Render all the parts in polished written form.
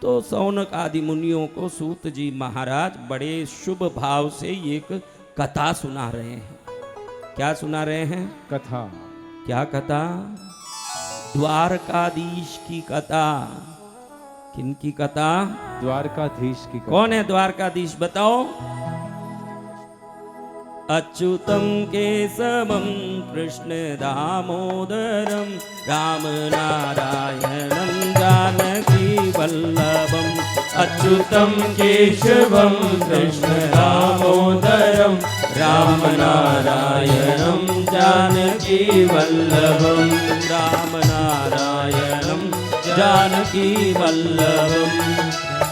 तो सौनक आदि मुनियों को सूत जी महाराज बड़े शुभ भाव से एक कथा सुना रहे हैं। क्या सुना रहे हैं? कथा। क्या कथा? द्वारकाधीश की कथा। किनकी कथा? द्वारकाधीश की कथा। कौन है द्वारकाधीश बताओ? अच्युतम केशवम कृष्ण दामोदरम राम नारायणम जानकी वल्लभम। अच्युतम केशवम कृष्ण दामोदरम राम नारायणम जानकी वल्लभम। राम नारायणम जानकी वल्लभम।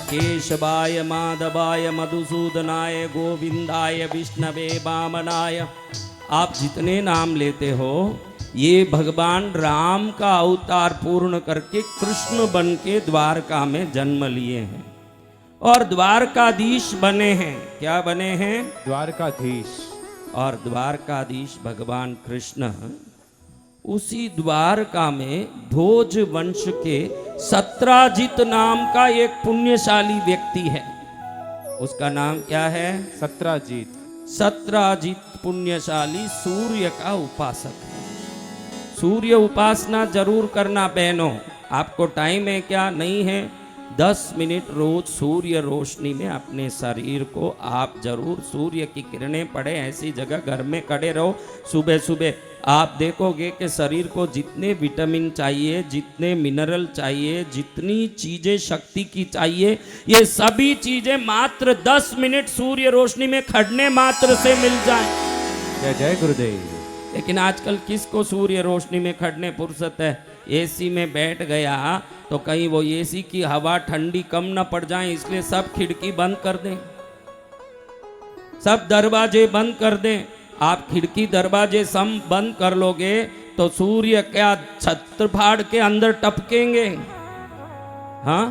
केशवाय माधवाय मधुसूदनाय गोविंदाय विष्णवे वामनाय। आप जितने नाम लेते हो ये भगवान राम का अवतार पूर्ण करके कृष्ण बन के द्वारका में जन्म लिए हैं और द्वारकाधीश बने हैं। क्या बने हैं? द्वारकाधीश। और द्वारकाधीश भगवान कृष्ण उसी द्वारका में भोज वंश के सत्राजित नाम का एक पुण्यशाली व्यक्ति है। उसका नाम क्या है? सत्राजित। सत्राजित पुण्यशाली सूर्य का उपासक है। सूर्य उपासना जरूर करना बहनों। आपको टाइम है क्या? नहीं है? 10 मिनट रोज सूर्य रोशनी में अपने शरीर को आप जरूर, सूर्य की किरणें पड़े ऐसी जगह घर में खड़े रहो सुबह सुबह। आप देखोगे कि शरीर को जितने विटामिन चाहिए, जितने मिनरल चाहिए, जितनी चीजें शक्ति की चाहिए, ये सभी चीजें मात्र 10 मिनट सूर्य रोशनी में खड़ने मात्र से मिल जाए। जय जय गुरुदेव। लेकिन आजकल किसको सूर्य रोशनी में खड़ने फुर्सत है? एसी में बैठ गया तो कहीं वो एसी की हवा ठंडी कम न पड़ जाए, इसलिए सब खिड़की बंद कर दें, सब दरवाजे बंद कर दें। आप खिड़की दरवाजे सब बंद कर लोगे तो सूर्य क्या छत्र फाड़ के अंदर टपकेंगे? हाँ,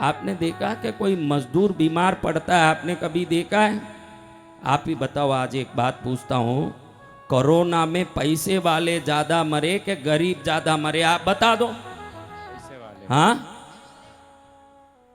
आपने देखा कि कोई मजदूर बीमार पड़ता है? आपने कभी देखा है? आप ही बताओ। आज एक बात पूछता हूं, कोरोना में पैसे वाले ज्यादा मरे कि गरीब ज्यादा मरे? आप बता दो। हाँ,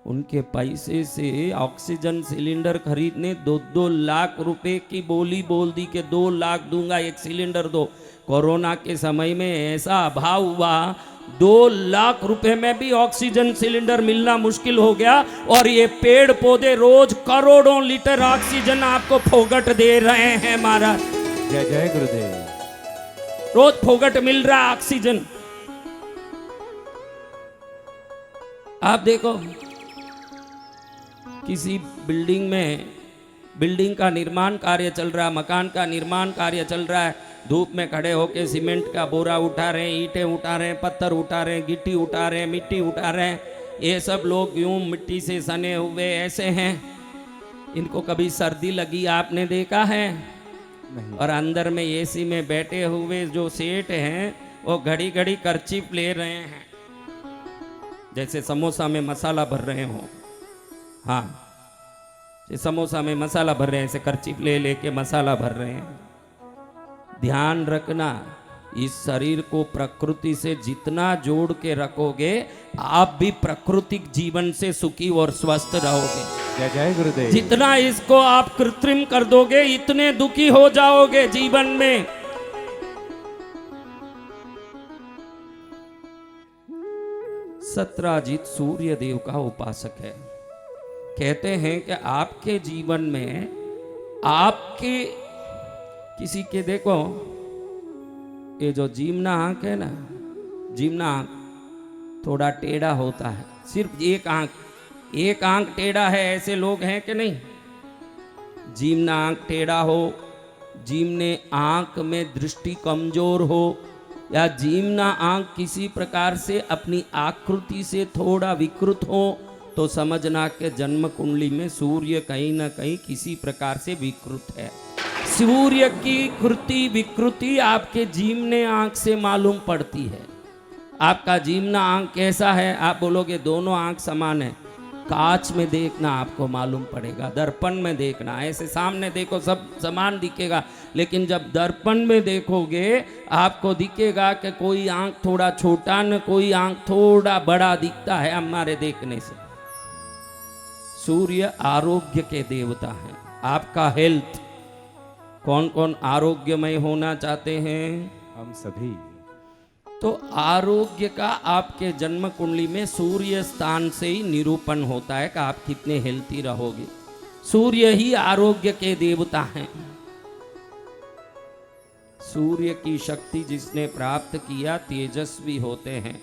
उनके पैसे से ऑक्सीजन सिलेंडर खरीदने 2-2 लाख रुपए की बोली बोल दी कि 2 लाख दूंगा एक सिलेंडर दो। कोरोना के समय में ऐसा अभाव हुआ 2 लाख रुपए में भी ऑक्सीजन सिलेंडर मिलना मुश्किल हो गया। और ये पेड़ पौधे रोज करोड़ों लीटर ऑक्सीजन आपको फोगट दे रहे हैं महाराज। जय जय गुरुदेव। रोज फोगट मिल रहा है ऑक्सीजन। आप देखो किसी बिल्डिंग में, बिल्डिंग का निर्माण कार्य चल रहा है, मकान का निर्माण कार्य चल रहा है, धूप में खड़े होके सीमेंट का बोरा उठा रहे हैं, ईंटें उठा रहे हैं, पत्थर उठा रहे हैं, गिट्टी उठा रहे हैं, मिट्टी उठा रहे हैं। ये सब लोग यूं मिट्टी से सने हुए ऐसे हैं। इनको कभी सर्दी लगी आपने देखा है? नहीं। और अंदर में एसी में बैठे हुए जो सेठ हैं वो घड़ी घड़ी कर्चीफ ले रहे हैं, जैसे समोसा में मसाला भर रहे हो। हाँ, समोसा में मसाला भर रहे हैं, ऐसे कर्चीफ ले लेके मसाला भर रहे हैं। ध्यान रखना, इस शरीर को प्रकृति से जितना जोड़ के रखोगे आप भी प्राकृतिक जीवन से सुखी और स्वस्थ रहोगे। जय जय गुरुदेव। जितना इसको आप कृत्रिम कर दोगे इतने दुखी हो जाओगे जीवन में। सत्राजित सूर्य देव का उपासक है। कहते हैं कि आपके जीवन में आपके किसी के, देखो ये जो जीवना आंख है ना, जीवना आंख थोड़ा टेढ़ा होता है, सिर्फ एक आंख टेढ़ा है। ऐसे लोग हैं कि नहीं? जीवना आंख टेढ़ा हो, जीवने आंख में दृष्टि कमजोर हो, या जीवना आंख किसी प्रकार से अपनी आकृति से थोड़ा विकृत हो, तो समझना कि जन्म कुंडली में सूर्य कहीं ना कहीं किसी प्रकार से विकृत है। सूर्य की कृति विकृति आपके जीवने आंख से मालूम पड़ती है। आपका जीवना आंख कैसा है? आप बोलोगे दोनों आंख समान है। कांच में देखना आपको मालूम पड़ेगा, दर्पण में देखना। ऐसे सामने देखो सब समान दिखेगा, लेकिन जब दर्पण में देखोगे आपको दिखेगा कि कोई आंख थोड़ा छोटा न कोई आंख थोड़ा बड़ा दिखता है हमारे देखने से। सूर्य आरोग्य के देवता हैं। आपका हेल्थ, कौन कौन आरोग्यमय होना चाहते हैं? हम सभी। तो आरोग्य का आपके जन्म कुंडली में सूर्य स्थान से ही निरूपण होता है कि आप कितने हेल्थी रहोगे। सूर्य ही आरोग्य के देवता हैं। सूर्य की शक्ति जिसने प्राप्त किया तेजस्वी होते हैं।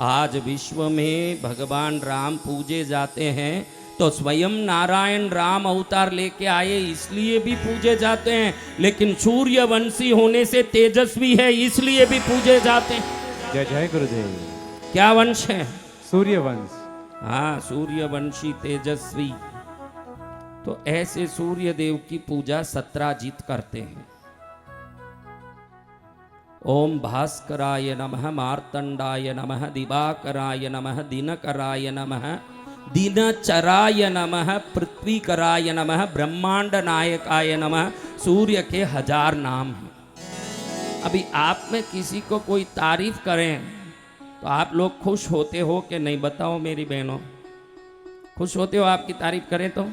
आज विश्व में भगवान राम पूजे जाते हैं तो स्वयं नारायण राम अवतार लेके आए इसलिए भी पूजे जाते हैं, लेकिन सूर्यवंशी होने से तेजस्वी है इसलिए भी पूजे जाते हैं। जय जय गुरुदेव। क्या वंश है? सूर्यवंश। हाँ, सूर्यवंशी तेजस्वी। तो ऐसे सूर्य देव की पूजा सत्राजित करते हैं। ओम भास्कराय नमः, मार्तंडाय नमः, दिवाकराय नमः, दिनकराय नमः, दिनचराय नमः, पृथ्वीकराय नमः, ब्रह्मांड नायकाय नमः। सूर्य के 1000 नाम हैं। अभी आप में किसी को कोई तारीफ करें तो आप लोग खुश होते हो कि नहीं? बताओ मेरी बहनों, खुश होते हो आपकी तारीफ करें तो?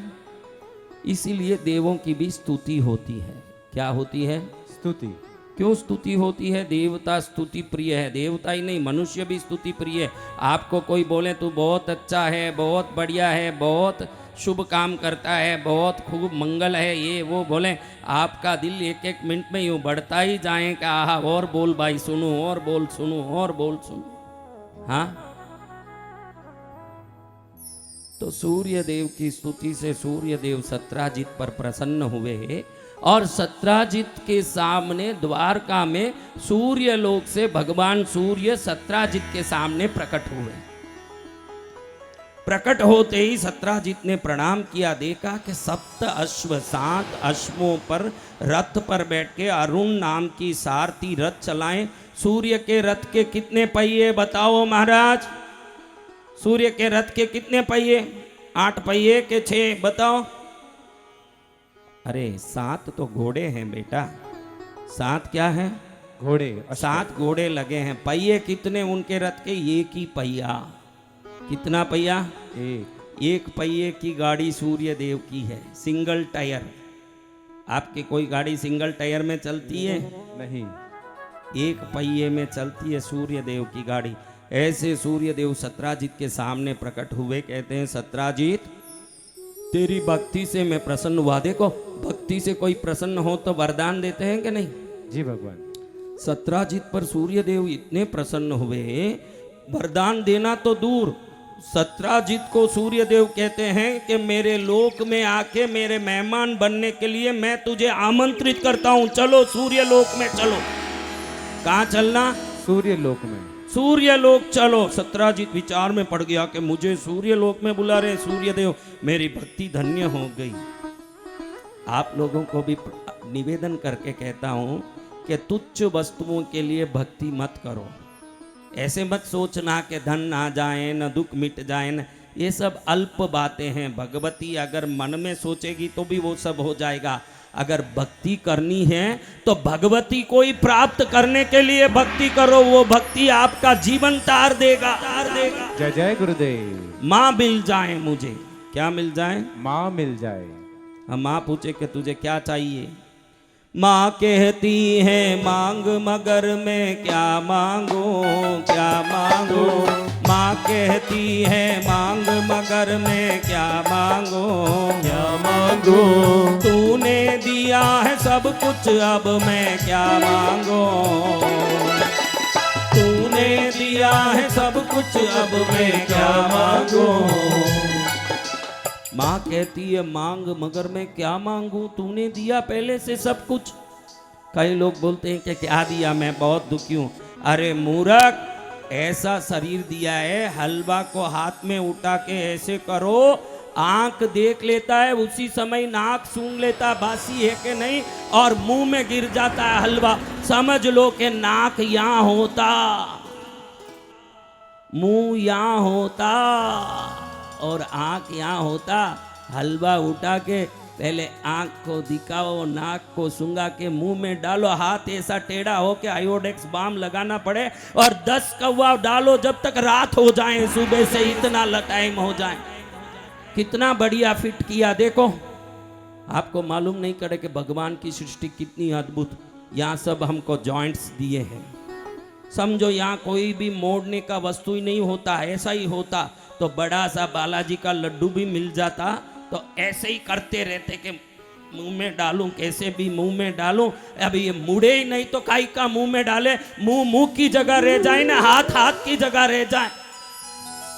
इसीलिए देवों की भी स्तुति होती है। क्या होती है? स्तुति। क्यों स्तुति होती है? देवता स्तुति प्रिय है। देवता ही नहीं, मनुष्य भी स्तुति प्रिय है। आपको कोई बोले तू बहुत अच्छा है, बहुत बढ़िया है, बहुत शुभ काम करता है, बहुत खूब मंगल है, ये वो बोले, आपका दिल एक एक मिनट में यूँ बढ़ता ही जाए कि आहा और बोल भाई सुनो, और बोल सुनो, और बोल सुनो। हाँ, तो सूर्य देव की स्तुति से सूर्य देव सत्राजित पर प्रसन्न हुए और सत्राजित के सामने द्वारका में सूर्य लोक से भगवान सूर्य सत्राजित के सामने प्रकट हुए। प्रकट होते ही सत्राजित ने प्रणाम किया, देखा कि 7 अश्व 7 अश्वों पर रथ पर बैठ के अरुण नाम की सारथी रथ चलाएं। सूर्य के रथ के कितने पहिए बताओ महाराज? सूर्य के रथ के कितने पहिए? 8 पहिए के 6 बताओ? अरे 7 तो घोड़े हैं बेटा। 7 क्या है? घोड़े। 7 घोड़े लगे हैं। पहिए कितने उनके रथ के? एक ही पहिया। कितना पहिया? एक पहिए की गाड़ी सूर्य देव की है, सिंगल टायर। आपकी कोई गाड़ी सिंगल टायर में चलती है? नहीं, एक पहिए में चलती है सूर्य देव की गाड़ी। ऐसे सूर्य देव सत्राजित के सामने प्रकट हुए। कहते हैं सत्राजित, तेरी भक्ति से मैं प्रसन्न हुआ। देखो, भक्ति से कोई प्रसन्न हो तो वरदान देते हैं कि नहीं? जी भगवान। सत्राजित पर सूर्य देव इतने प्रसन्न हुए, वरदान देना तो दूर, सत्राजित को सूर्य देव कहते हैं कि मेरे लोक में आके मेरे मेहमान बनने के लिए मैं तुझे आमंत्रित करता हूं। चलो सूर्य लोक में चलो। कहाँ चलना? सूर्य लोक में। सूर्य लोक चलो। सत्राजित विचार में पड़ गया कि मुझे सूर्य लोक में बुला रहे सूर्य देव, मेरी भक्ति धन्य हो गई। आप लोगों को भी निवेदन करके कहता हूं कि तुच्छ वस्तुओं के लिए भक्ति मत करो। ऐसे मत सोचना कि धन ना जाए, न दुख मिट जाए, न, ये सब अल्प बातें हैं। भगवती अगर मन में सोचेगी तो भी वो सब हो जाएगा। अगर भक्ति करनी है तो भगवती को ही प्राप्त करने के लिए भक्ति करो। वो भक्ति आपका जीवन तार देगा। जय जय गुरुदेव। माँ मिल जाए मुझे। क्या मिल जाए? माँ मिल जाए। हम माँ पूछे कि तुझे क्या चाहिए? माँ कहती है मांग मगर मैं क्या मांगू, क्या मांगू। माँ कहती है मांग मगर मैं क्या मांगू, क्या मांगू। तूने दिया है सब कुछ अब मैं क्या मांगू। तूने दिया है सब कुछ अब मैं क्या मांगू। माँ कहती है मांग मगर मैं क्या मांगू, तूने दिया पहले से सब कुछ। कई लोग बोलते हैं कि क्या दिया, मैं बहुत दुखी हूँ। अरे मूर्ख, ऐसा शरीर दिया है, हलवा को हाथ में उठा के ऐसे करो, आंख देख लेता है, उसी समय नाक सूंघ लेता बासी है कि नहीं, और मुंह में गिर जाता है हलवा। समझ लो कि नाक यहाँ होता, मुंह यहाँ होता और आंख यहाँ होता। हलवा उठा के पहले आंख को दिखाओ, नाक को सूंघा के मुंह में डालो, हाथ ऐसा टेढ़ा हो के आयोडेक्स बाम लगाना पड़े, और 10 कौवा डालो जब तक रात हो जाए, सुबह से इतना टाइम हो जाए। कितना बढ़िया फिट किया देखो। आपको मालूम नहीं करे कि भगवान की सृष्टि कितनी अद्भुत। यहाँ सब हमको जॉइंट्स दिए हैं। समझो यहाँ कोई भी मोड़ने का वस्तु ही नहीं होता। ऐसा ही होता तो बड़ा सा बालाजी का लड्डू भी मिल जाता तो ऐसे ही करते रहते कि मुंह में डालूं, कैसे भी मुंह में डालूं। अब ये मुड़े ही नहीं तो काई का मुंह में डाले। मुंह की जगह रह जाए ना, हाथ की जगह रह जाए।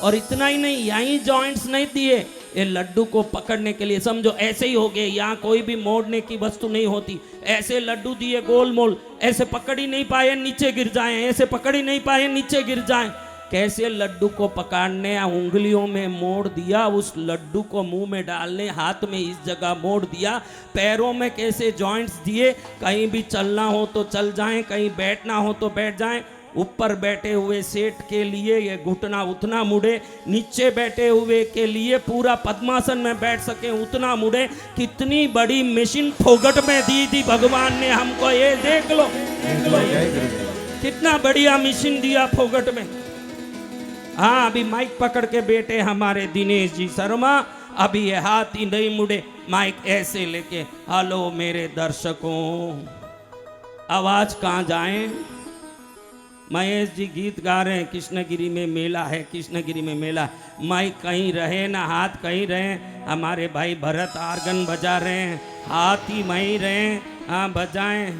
और इतना ही नहीं, यहीं जॉइंट्स नहीं दिए ये लड्डू को पकड़ने के लिए। समझो ऐसे ही हो गए, यहाँ कोई भी मोड़ने की वस्तु नहीं होती। ऐसे लड्डू दिए गोल मोल, ऐसे पकड़ ही नहीं पाए नीचे गिर जाए, ऐसे पकड़ ही नहीं पाए नीचे गिर जाए। कैसे लड्डू को पकड़ने, उंगलियों में मोड़ दिया, उस लड्डू को मुंह में डालने, हाथ में इस जगह मोड़ दिया। पैरों में कैसे जॉइंट्स दिए, कहीं भी चलना हो तो चल जाएं, कहीं बैठना हो तो बैठ जाएं। ऊपर बैठे हुए सेठ के लिए ये घुटना उतना मुड़े, नीचे बैठे हुए के लिए पूरा पद्मासन में बैठ सके उतना मुड़े। कितनी बड़ी मशीन फोगट में दी थी भगवान ने हमको, ये देख लो, देख लो कितना बढ़िया मशीन दिया फोगट में। हाँ, अभी माइक पकड़ के बैठे हमारे दिनेश जी शर्मा, अभी ये हाथ ही नहीं मुड़े, माइक ऐसे लेके, हेलो मेरे दर्शकों, आवाज कहाँ जाए। महेश जी गीत गा रहे हैं, कृष्णगिरी में मेला है, कृष्णगिरी में मेला। माइक कहीं रहे ना हाथ कहीं रहे। हमारे भाई भरत आर्गन बजा रहे हैं, हाथ ही वहीं रहे। हाँ बजाएं।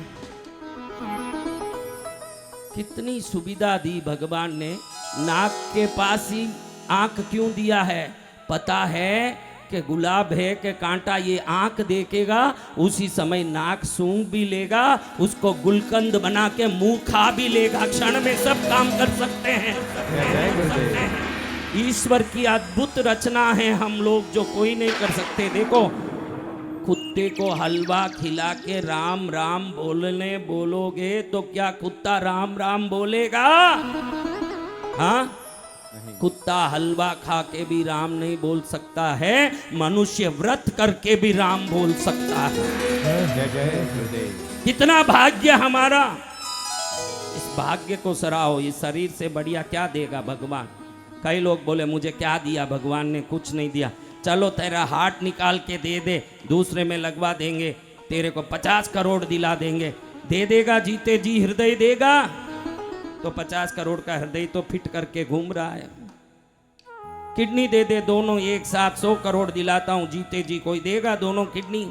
कितनी सुविधा दी भगवान ने। नाक के पास ही आंख क्यों दिया है, पता है कि गुलाब है कि कांटा, ये आंख देखेगा उसी समय नाक सूंघ भी लेगा, उसको गुलकंद बना के मुंह खा भी लेगा। क्षण में सब काम कर सकते हैं। ईश्वर की अद्भुत रचना है हम लोग, जो कोई नहीं कर सकते। देखो, कुत्ते को हलवा खिला के राम राम बोलने बोलोगे तो क्या कुत्ता राम राम बोलेगा? हाँ, कुत्ता हलवा खा के भी राम नहीं बोल सकता है, मनुष्य व्रत करके भी राम बोल सकता है। जय जय गुरुदेव। कितना भाग्य हमारा। इस भाग्य को सराहो। ये शरीर से बढ़िया क्या देगा भगवान। कई लोग बोले मुझे क्या दिया भगवान ने, कुछ नहीं दिया। चलो तेरा हार्ट निकाल के दे दे, दूसरे में लगवा देंगे, तेरे को 50 करोड़ दिला देंगे। दे देगा जीते जी हृदय देगा तो 50 करोड़ का हृदय तो फिट करके घूम रहा है। किडनी दे दे, दोनों एक साथ 100 करोड़ दिलाता हूं जीते जी, कोई देगा दोनों किडनी?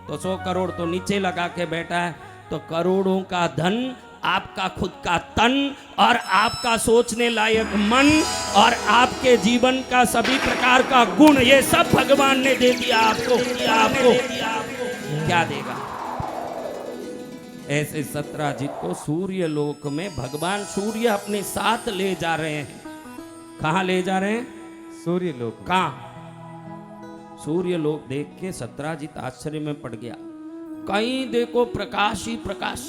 तो 100 करोड़ तो नीचे लगा के बैठा है। तो करोड़ों का धन, आपका खुद का तन और आपका सोचने लायक मन और आपके जीवन का सभी प्रकार का गुण, ये सब भगवान ने दे दिया आपको। क्या देगा? ऐसे सत्राजित को सूर्य लोक में भगवान सूर्य अपने साथ ले जा रहे हैं। कहाँ ले जा रहे हैं? सूर्य लोक में। कहाँ? सूर्य लोक देख के सत्राजित आश्चर्य में पड़ गया। कहीं देखो प्रकाश ही प्रकाश।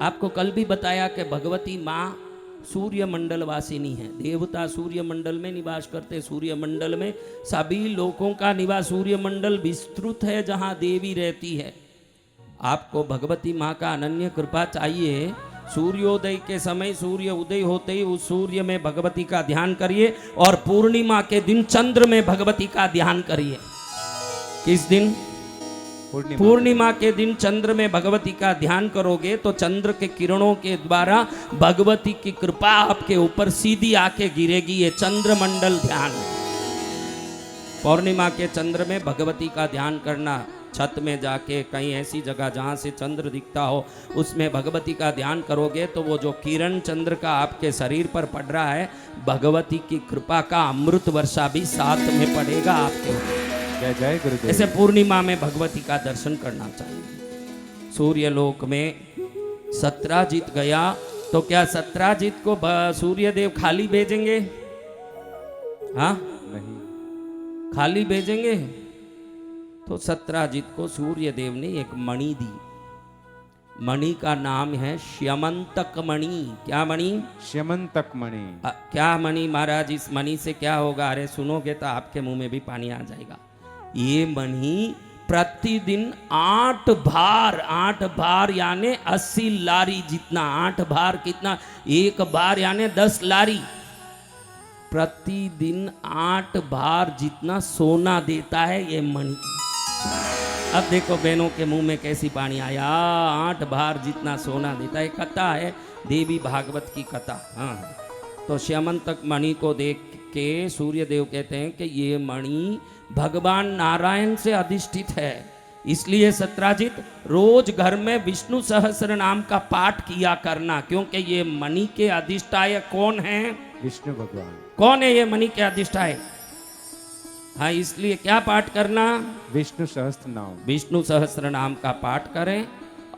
आपको कल भी बताया कि भगवती माँ सूर्य मंडल वासिनी है। देवता सूर्य मंडल में निवास करते। सूर्य मंडल में सभी लोगों का निवास, सूर्य मंडल विस्तृत है जहाँ देवी रहती है। आपको भगवती माँ का अनन्य कृपा चाहिए। सूर्योदय के समय, सूर्य उदय होते ही उस सूर्य में भगवती का ध्यान करिए और पूर्णिमा के दिन चंद्र में भगवती का ध्यान करिए। किस दिन? पूर्णिमा के दिन चंद्र में भगवती का ध्यान करोगे तो चंद्र के किरणों के द्वारा भगवती की कृपा आपके ऊपर सीधी आके गिरेगी। ये चंद्र मंडल ध्यान। पूर्णिमा के चंद्र में भगवती का ध्यान करना। छत में जाके कहीं ऐसी जगह जहाँ से चंद्र दिखता हो उसमें भगवती का ध्यान करोगे तो वो जो किरण चंद्र का आपके शरीर पर पड़ रहा है, भगवती की कृपा का अमृत वर्षा भी साथ में पड़ेगा आपके ऊपर। जय जय गुरुदेव। ऐसे पूर्णिमा में भगवती का दर्शन करना चाहिए। सूर्य लोक में सत्राजित गया तो क्या सत्राजित को सूर्य देव खाली भेजेंगे? हाँ, नहीं, खाली भेजेंगे? तो सत्राजित को सूर्य देव ने एक मणि दी। मणि का नाम है श्यमंतक मणि। क्या मणि? श्यमंतक मणि। क्या मणि महाराज? इस मणि से क्या होगा? अरे सुनोगे तो आपके मुंह में भी पानी आ जाएगा। ये मणि प्रतिदिन 8 बार यानी 80 लारी जितना। 8 बार कितना? 1 बार यानी 10 लारी। प्रतिदिन 8 बार जितना सोना देता है ये मणि। अब देखो बहनों के मुंह में कैसी पानी आया। 8 बार जितना सोना देता है। कथा है देवी भागवत की कथा। हाँ, तो श्यामंतक मणि को देख के सूर्य देव कहते हैं कि ये मणि भगवान नारायण से अधिष्ठित है। इसलिए सत्राजित रोज घर में विष्णु सहस्त्र नाम का पाठ किया करना, क्योंकि ये मणि के अधिष्ठाय कौन है? विष्णु भगवान। कौन है ये मणि के अधिष्ठाय? हाँ, इसलिए क्या पाठ करना? विष्णु सहस्त्र नाम। विष्णु सहस्त्र नाम का पाठ करें।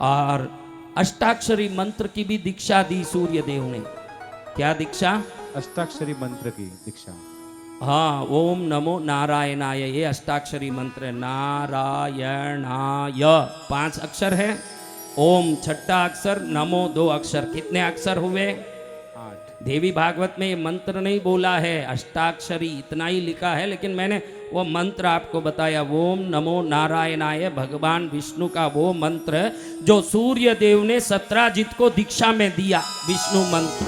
और अष्टाक्षरी मंत्र की भी दीक्षा दी सूर्य देव ने। क्या दीक्षा? अष्टाक्षरी मंत्र की दीक्षा। हाँ, ओम नमो नारायणाय, ये अष्टाक्षरी मंत्र। नारायणाय 5 अक्षर है, ओम 6ठा अक्षर, नमो 2 अक्षर। कितने अक्षर हुए? 8। देवी भागवत में ये मंत्र नहीं बोला है, अष्टाक्षरी इतना ही लिखा है, लेकिन मैंने वो मंत्र आपको बताया। ओम नमो नारायणाय भगवान विष्णु का वो मंत्र जो सूर्य देव ने सत्राजित को दीक्षा में दिया, विष्णु मंत्र।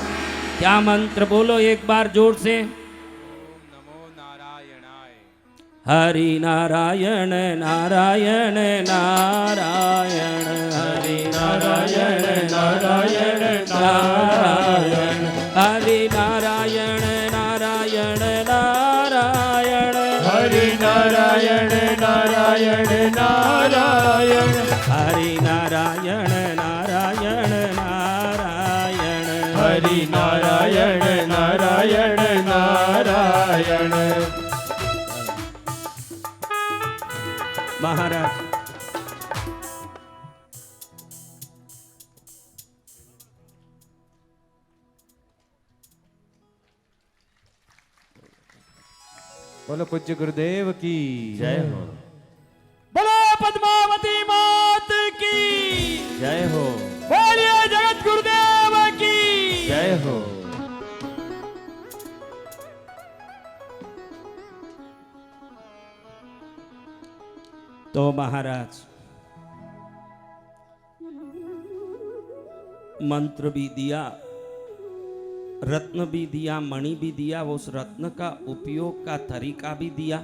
क्या मंत्र बोलो एक बार जोर से? हरि नारायण नारायण नारायण, हरि नारायण नारायण नारायण, हरि नारायण नारायण नारायण, हरि नारायण नारायण नारायण, हरि नारायण नारायण नारायण, हरि नारायण नारायण नारायण। महाराज बोलो पूज्य गुरुदेव की जय हो। बोलो पद्मावती मात की जय हो। बोलिए जगत गुरुदेव की जय हो। तो महाराज मंत्र भी दिया, रत्न भी दिया, मणि भी दिया, उस रत्न का उपयोग का तरीका भी दिया।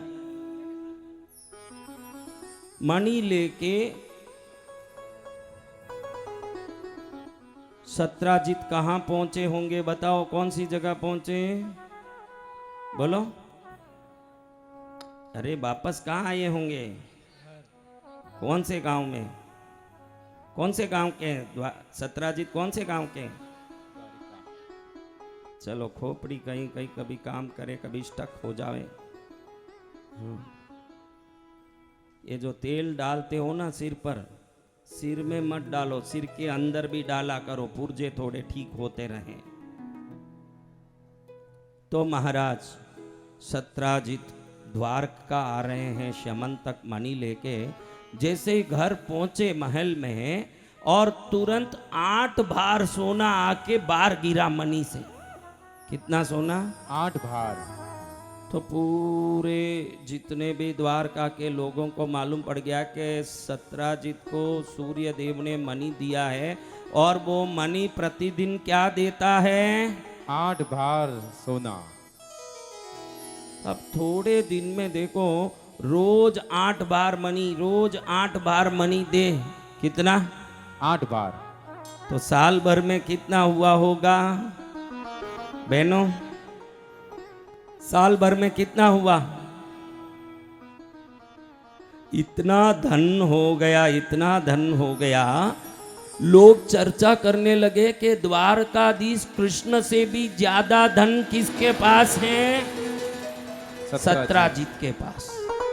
मणि लेके सत्राजित कहां पहुंचे होंगे? बताओ कौन सी जगह पहुंचे? बोलो। अरे वापस कहां आए होंगे? कौन से गांव में? कौन से गांव के? सत्राजित कौन से गांव के? चलो खोपड़ी कहीं कहीं कभी काम करे, कभी स्टक हो जावे। ये जो तेल डालते हो ना सिर पर, सिर में मत डालो, सिर के अंदर भी डाला करो, पुर्जे थोड़े ठीक होते रहें। तो महाराज सत्राजित द्वारका आ रहे हैं श्यामंतक मणि लेके। जैसे ही घर पहुंचे महल में, और तुरंत 8 बार सोना आके बाहर गिरा मणि से। कितना सोना? 8 बार। तो पूरे जितने भी द्वारका के लोगों को मालूम पड़ गया कि सत्राजित को सूर्य देव ने मणि दिया है, और वो मणि प्रतिदिन क्या देता है? 8 बार सोना। अब थोड़े दिन में देखो, रोज 8 बार मणि, रोज 8 बार मणि दे। कितना? 8 बार। तो साल भर में कितना हुआ होगा बहनों? साल भर में कितना हुआ? इतना धन हो गया, इतना धन हो गया। लोग चर्चा करने लगे कि द्वारकाधीश कृष्ण से भी ज्यादा धन किसके पास है? सत्राजित के पास।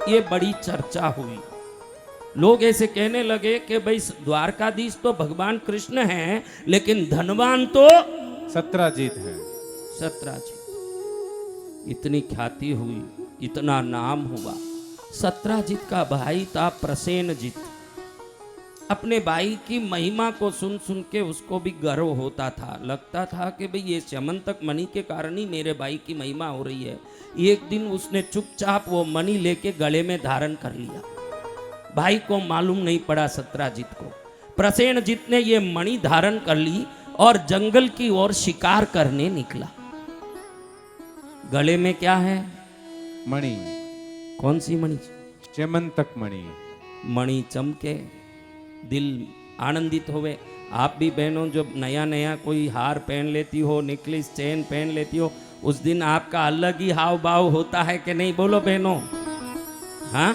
ये बड़ी चर्चा हुई। लोग ऐसे कहने लगे कि भाई द्वारकाधीश तो भगवान कृष्ण हैं, लेकिन धनवान तो सत्राजित है। सत्राजित। इतनी ख्याति हुई, इतना नाम हुआ। सत्राजित का भाई था प्रसेनजित। अपने भाई की महिमा को सुन सुन के उसको भी गर्व होता था। लगता था कि भाई ये श्यामंतक मणि के कारण ही मेरे भाई की महिमा हो रही है। एक दिन उसने चुपचाप वो मणि लेके गले में धारण कर लिया। भाई को मालूम नहीं पड़ा सत्राजित को। प्रसेनजित ने ये मणि धारण कर ली और जंगल की ओर शिकार करने निकला। गले में क्या है? मणि, कौन सी मणि? चमंतक मणि। मणि चमके, दिल आनंदित होवे। आप भी बहनों जब नया नया कोई हार पहन लेती हो, नेकलेस चेन पहन लेती हो, उस दिन आपका अलग ही हाव भाव होता है कि नहीं? बोलो बहनों। हाँ,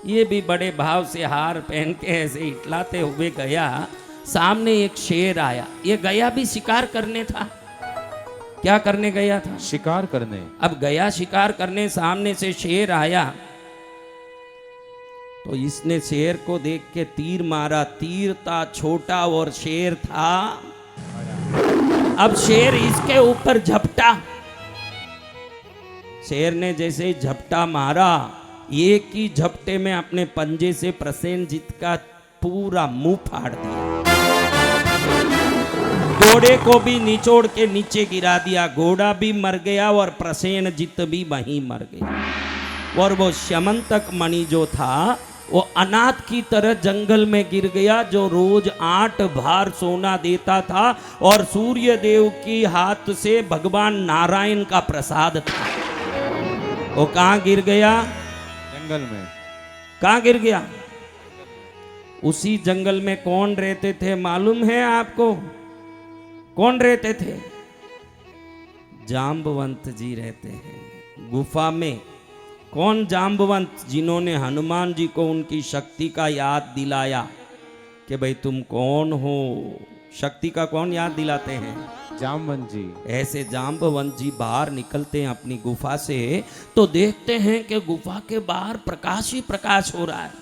ये भी बड़े भाव से हार पहन के ऐसे इटलाते हुए गया। सामने एक शेर आया। ये गया भी शिकार करने था। क्या करने गया था? शिकार करने। अब गया शिकार करने, सामने से शेर आया तो इसने शेर को देख के तीर मारा। तीर था छोटा और शेर था। अब शेर इसके ऊपर झपटा। शेर ने जैसे ही झपटा मारा, एक ही झपटे में अपने पंजे से प्रसेनजीत का पूरा मुंह फाड़ दिया। घोड़े को भी निचोड़ के नीचे गिरा दिया। घोड़ा भी मर गया और प्रसेनजीत भी वहीं मर गया। और वो स्यमंतक मणि जो था वो अनाथ की तरह जंगल में गिर गया, जो रोज 8 भार सोना देता था और सूर्य देव की हाथ से भगवान नारायण का प्रसाद था। वो कहाँ गिर गया? जंगल में। कहाँ गिर गया? उसी जंगल में कौन रहते थे मालूम है आपको? कौन रहते थे? जाम्बवंत जी रहते हैं गुफा में। कौन जाम्बवंत? जिन्होंने हनुमान जी को उनकी शक्ति का याद दिलाया कि भाई तुम कौन हो। शक्ति का कौन याद दिलाते हैं? जामवंत जी। ऐसे जाम्बवंत जी बाहर निकलते हैं अपनी गुफा से, तो देखते हैं कि गुफा के बाहर प्रकाश ही प्रकाश हो रहा है।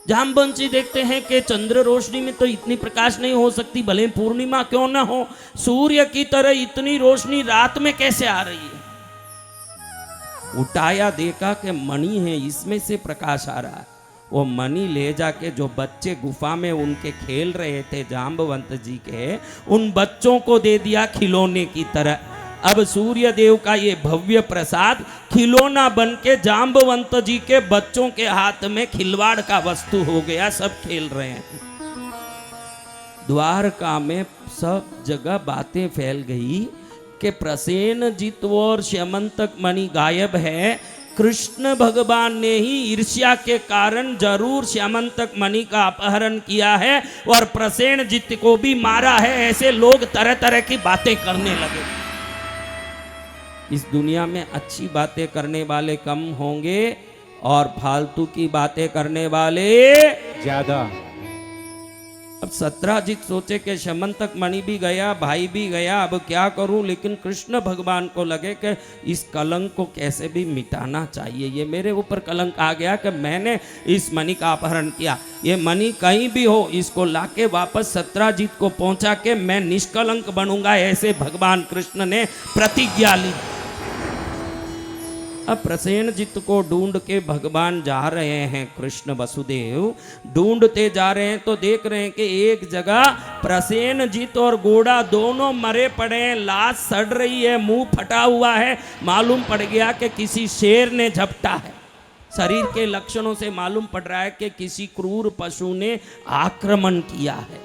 जाम्बवंत जी देखते हैं कि चंद्र रोशनी में तो इतनी प्रकाश नहीं हो सकती, भले पूर्णिमा क्यों ना हो, सूर्य की तरह इतनी रोशनी रात में कैसे आ रही है? उठाया, देखा कि मणि है, इसमें से प्रकाश आ रहा है। वो मणि ले जाके जो बच्चे गुफा में उनके खेल रहे थे जाम्बवंत जी के, उन बच्चों को दे दिया खिलौने की तरह। अब सूर्य देव का ये भव्य प्रसाद खिलौना बन के जाम्बवंत जी के बच्चों के हाथ में खिलवाड़ का वस्तु हो गया। सब खेल रहे हैं। द्वारका में सब जगह बातें फैल गई कि प्रसेनजीत और स्यमंतक मणि गायब है। कृष्ण भगवान ने ही ईर्ष्या के कारण जरूर स्यमंतक मणि का अपहरण किया है और प्रसेनजीत को भी मारा है। ऐसे लोग तरह तरह की बातें करने लगे। इस दुनिया में अच्छी बातें करने वाले कम होंगे और फालतू की बातें करने वाले ज्यादा। अब सत्राजित सोचे कि स्यमंतक मणि भी गया, भाई भी गया, अब क्या करूं? लेकिन कृष्ण भगवान को लगे कि इस कलंक को कैसे भी मिटाना चाहिए। ये मेरे ऊपर कलंक आ गया कि मैंने इस मणि का अपहरण किया। ये मणि कहीं भी हो, इसको लाके वापस सत्राजित को पहुंचा के मैं निष्कलंक बनूंगा। ऐसे भगवान कृष्ण ने प्रतिज्ञा ली। अब प्रसेनजीत को ढूंढ के भगवान जा रहे हैं। कृष्ण वसुदेव ढूंढते जा रहे हैं तो देख रहे हैं कि एक जगह प्रसेनजीत और घोड़ा दोनों मरे पड़े हैं। लाश सड़ रही है, मुंह फटा हुआ है। मालूम पड़ गया कि किसी शेर ने झपटा है। शरीर के लक्षणों से मालूम पड़ रहा है कि किसी क्रूर पशु ने आक्रमण किया है।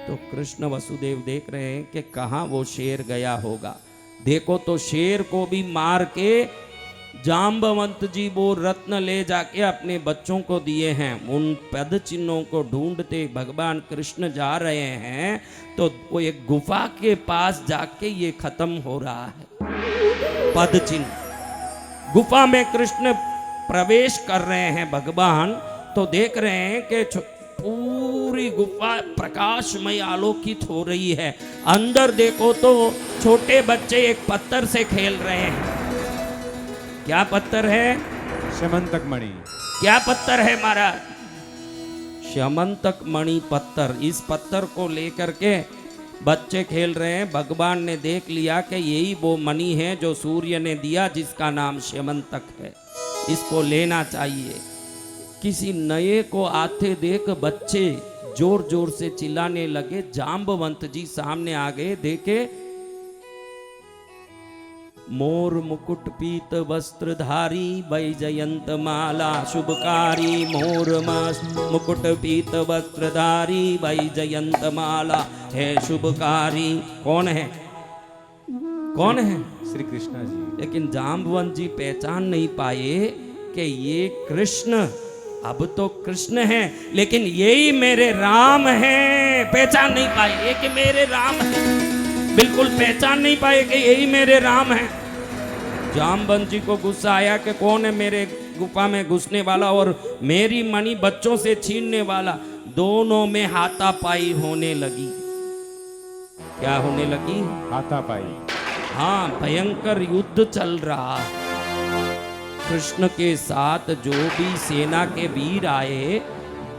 तो कृष्ण वसुदेव देख रहे हैं कि कहाँ वो शेर गया होगा। देखो तो शेर को भी मार के जाम्बवंत जी वो रत्न ले जाके अपने बच्चों को दिए हैं। उन पद चिन्हों को ढूंढते भगवान कृष्ण जा रहे हैं तो वो एक गुफा के पास जाके ये खत्म हो रहा है पद चिन्ह। गुफा में कृष्ण प्रवेश कर रहे हैं भगवान, तो देख रहे हैं कि पूरी गुफा प्रकाशमय आलोकित हो रही है। अंदर देखो तो छोटे बच्चे एक पत्थर से खेल रहे हैं। क्या पत्थर है? स्यमंतक मणि। क्या पत्थर है महाराज? स्यमंतक मणि पत्थर। इस पत्थर को लेकर के बच्चे खेल रहे हैं। भगवान ने देख लिया कि यही वो मणि है जो सूर्य ने दिया, जिसका नाम स्यमंतक है। इसको लेना चाहिए। किसी नए को आते देख बच्चे जोर जोर से चिल्लाने लगे। जाम्बवंत जी सामने आ गए, देखे मोर मुकुट पीत वस्त्रधारी वैजयंत माला शुभकारी। मोर मुकुट पीत वस्त्रधारी वैजयंत माला है शुभकारी। कौन है? कौन है? श्री कृष्ण जी। लेकिन जाम्बवंत जी पहचान नहीं पाए कि ये कृष्ण, अब तो कृष्ण है लेकिन यही मेरे राम हैं। पहचान नहीं पाए ये कि मेरे राम हैं, बिल्कुल पहचान नहीं पाए कि यही मेरे राम हैं। जाम्बवंत जी को गुस्सा आया कि कौन है मेरे गुफा में घुसने वाला और मेरी मणि बच्चों से छीनने वाला। दोनों में हाथापाई होने लगी। क्या होने लगी? हाथापाई। हाँ, भयंकर युद्ध चल रहा। कृष्ण के साथ जो भी सेना के वीर आए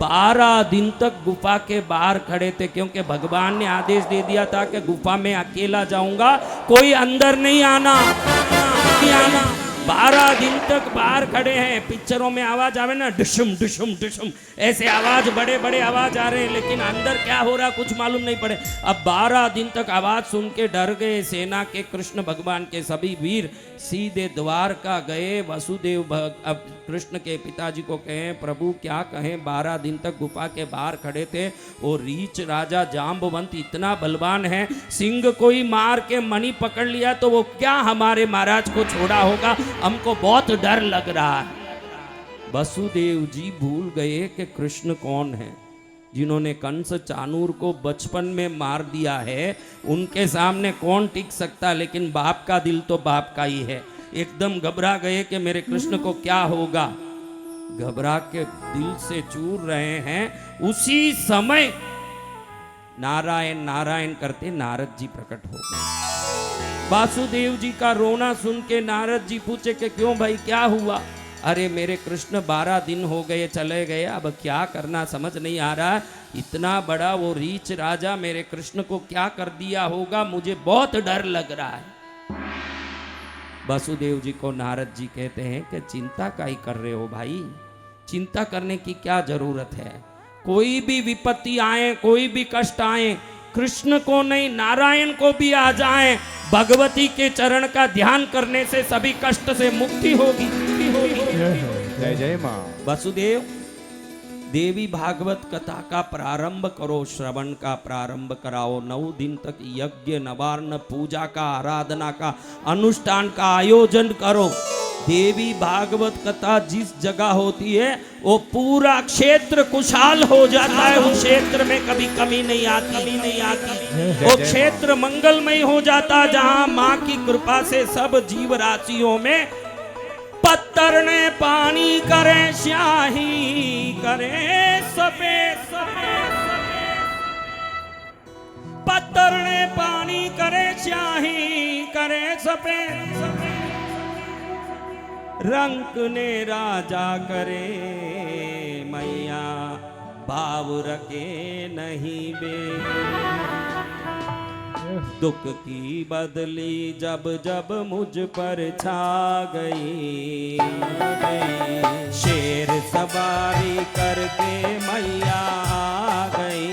12 दिन तक गुफा के बाहर खड़े थे, क्योंकि भगवान ने आदेश दे दिया था कि गुफा में अकेला जाऊंगा, कोई अंदर नहीं आना, नहीं आना। 12 दिन तक बाहर खड़े हैं। पिक्चरों में आवाज आवे ना, डिशुम डिशुम डिशुम, ऐसे आवाज, बड़े बड़े आवाज आ रहे हैं, लेकिन अंदर क्या हो रहा कुछ मालूम नहीं पड़े। अब 12 दिन तक आवाज सुन के डर गए सेना के कृष्ण भगवान के सभी वीर। सीधे द्वारका गए। वसुदेव अब कृष्ण के पिताजी को कहें, प्रभु क्या कहें, 12 दिन तक गुफा के बाहर खड़े थे और रीच राजा जाम्बवंत इतना बलवान है, सिंह कोई मार के मणि पकड़ लिया तो वो क्या हमारे महाराज को छोड़ा होगा, हमको बहुत डर लग रहा है। वसुदेव जी भूल गए कि कृष्ण कौन है, जिन्होंने कंस चाणूर को बचपन में मार दिया है। उनके सामने कौन टिक सकता, लेकिन बाप का दिल तो बाप का ही है। एकदम घबरा गए कि मेरे कृष्ण को क्या होगा। घबरा के दिल से चूर रहे हैं। उसी समय नारायण नारायण करते नारद जी प्रकट हो गए। वासुदेव जी का रोना सुन के नारद जी पूछे कि क्यों भाई, क्या हुआ? अरे मेरे कृष्ण 12 दिन हो गए चले गए, अब क्या करना समझ नहीं आ रहा। इतना बड़ा वो रीच राजा मेरे कृष्ण को क्या कर दिया होगा, मुझे बहुत डर लग रहा है। वसुदेव जी को नारद जी कहते हैं कि चिंता का ही कर रहे हो भाई, चिंता करने की क्या जरूरत है। कोई भी विपत्ति आए, कोई भी कष्ट आए, कृष्ण को नहीं नारायण को भी आ जाए, भगवती के चरण का ध्यान करने से सभी कष्ट से मुक्ति होगी। जय जय माँ। वसुदेव, देवी भागवत कथा का प्रारंभ करो, श्रवण का प्रारंभ कराओ। 9 दिन तक यज्ञ नवार्ण पूजा का, आराधना का, अनुष्ठान का आयोजन करो। देवी भागवत कथा जिस जगह होती है वो पूरा क्षेत्र खुशहाल हो जाता है। उस क्षेत्र में कभी कमी नहीं आती, वो क्षेत्र मंगलमय हो जाता, जहां माँ की कृपा से सब जीव राशियों में पत्थर ने पानी करे स्याही करे सफेद, पत्थर ने पानी करे स्याही करे सफेद, रंग ने राजा करे मैया भाव रखे नहीं बे। दुख की बदली जब जब मुझ पर छा गई, शेर सवारी करके मैया आ गई।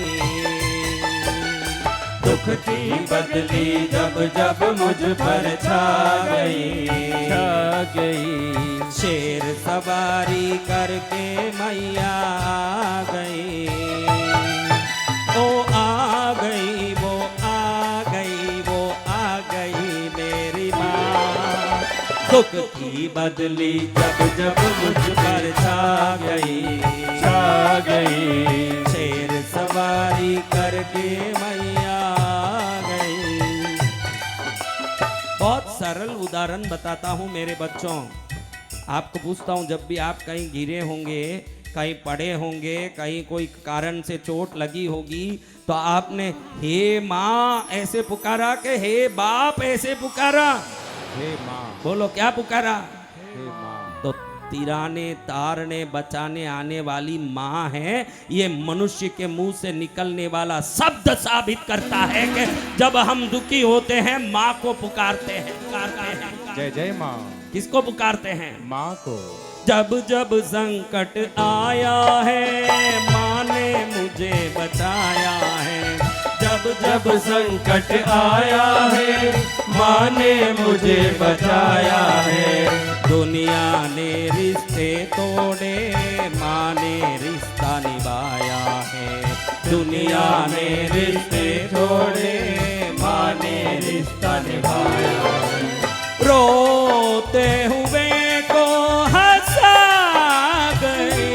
दुख की बदली जब जब मुझ पर छा गई, शेर सवारी करके मैया आ गई। ओ आ गई, वो आ गई, वो आ गई मेरी माँ। दुख की बदली जब जब मुझ पर छा गई, शेर सवारी करके मैया आ गई। बहुत सरल उदाहरण बताता हूँ मेरे बच्चों। आपको पूछता हूँ, जब भी आप कहीं गिरे होंगे, कहीं पड़े होंगे, कहीं कोई कारण से चोट लगी होगी, तो आपने हे माँ ऐसे पुकारा कि हे बाप ऐसे पुकारा? हे माँ। बोलो क्या पुकारा? हे माँ। तो तिराने तारने बचाने आने वाली माँ है। ये मनुष्य के मुंह से निकलने वाला शब्द साबित करता है कि जब हम दुखी होते हैं माँ को पुकारते हैं। जय जय माँ। किसको पुकारते हैं? माँ को। जब जब संकट आया है माँ ने मुझे बचाया है, जब जब संकट आया है, माँ ने मुझे बचाया है। दुनिया ने रिश्ते तोड़े, माँ ने रिश्ता निभाया है। दुनिया ने रिश्ते तोड़े, माँ ने रिश्ता निभाया है। रोते हुए को हंसा गई,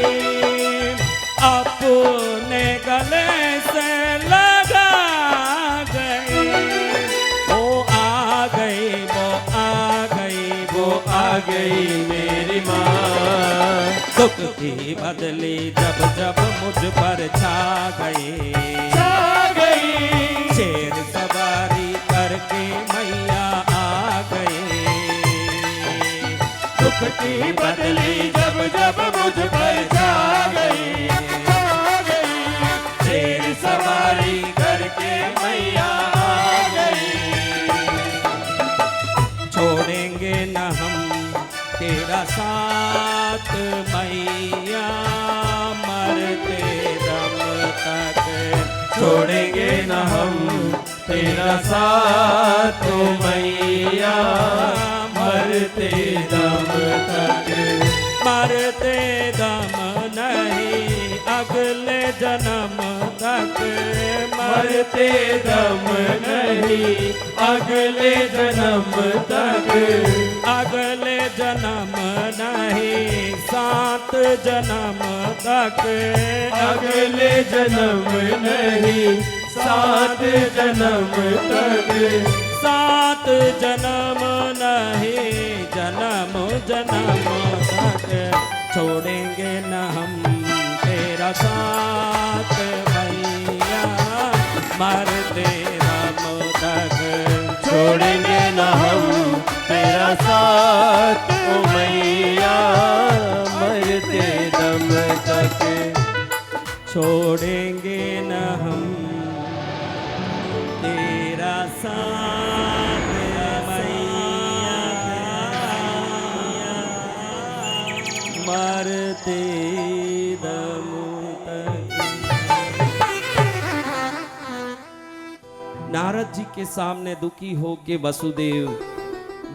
अपने गले से लगा गई। वो आ गई, वो आ गई, वो आ गई मेरी माँ। दुख की बदली जब जब मुझ पर छा गई। छा गई शेर सवारी करके मैया आ गई। दुख की बदली जब जब मुझ पर छा गई। छा गई शेर सवारी करके मैया आ गई। छोड़ेंगे न हम तेरा साथ मैया, मरते दम तक। छोड़ेंगे न हम तेरा साथ ओ मैया, मरते दम तक। मरते दम नहीं अगले जन्म तक। मरते दम नहीं अगले जन्म तक। अगले जन्म नहीं 7 जन्म तक। अगले जन्म नहीं 7 जन्म तक। 7 जन्म नहीं जन्म जन्म तक। छोड़ेंगे न हम तेरा साथ मैया, मरते दम तक। छोड़ेंगे न हम तेरा साथ ओ मैया, मरते दम तक। छोड़ेंगे न हम तेरा साथ मैया, मरते दम तक। नारद जी के सामने दुखी होके वसुदेव